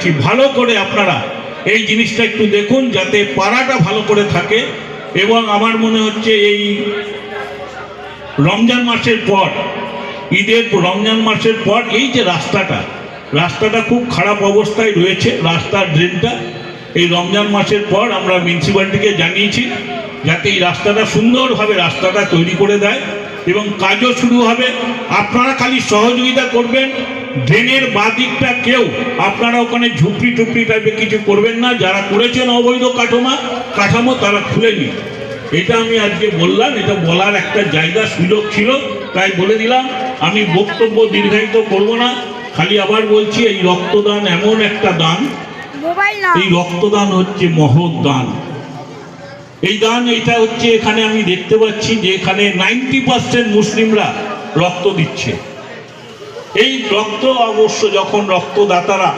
দিচ্ছি, ভালো করে আপনারা এই জিনিসটা একটু দেখুন যাতে পাড়াটা ভালো করে থাকে। এবং আমার মনে হচ্ছে এই রমজান মাসের পর, ঈদের রমজান মাসের পর এই যে রাস্তাটা খুব খারাপ অবস্থায় রয়েছে, রাস্তার ড্রেনটা এই রমজান মাসের পর আমরা মিউনিসিপ্যালিটিকে জানিয়েছি যাতে এই রাস্তাটা সুন্দরভাবে রাস্তাটা তৈরি করে দেয় এবং কাজও শুরু হবে। আপনারা খালি সহযোগিতা করবেন। ড্রেনের বাদিকটা কেউ আপনারা ওখানে ঝুপড়ি টুপড়ি টাইপের কিছু করবেন না, যারা করেছেন অবৈধ কাঠামো তারা খুলে নিন। এটা আমি আজকে বললাম, এটা বলার একটা জায়গা সুযোগ ছিল তাই বলে দিলাম। আমি বক্তব্য দীর্ঘায়িত করব না, খালি আবার বলছি এই রক্তদান এমন একটা দান, এই রক্তদান হচ্ছে মহৎ দান। এই দান এটা হচ্ছে, এখানে আমি দেখতে পাচ্ছি যে এখানে 90% মুসলিমরা রক্ত দিচ্ছে। এই রক্ত অবশ্য যখন রক্তদাতারা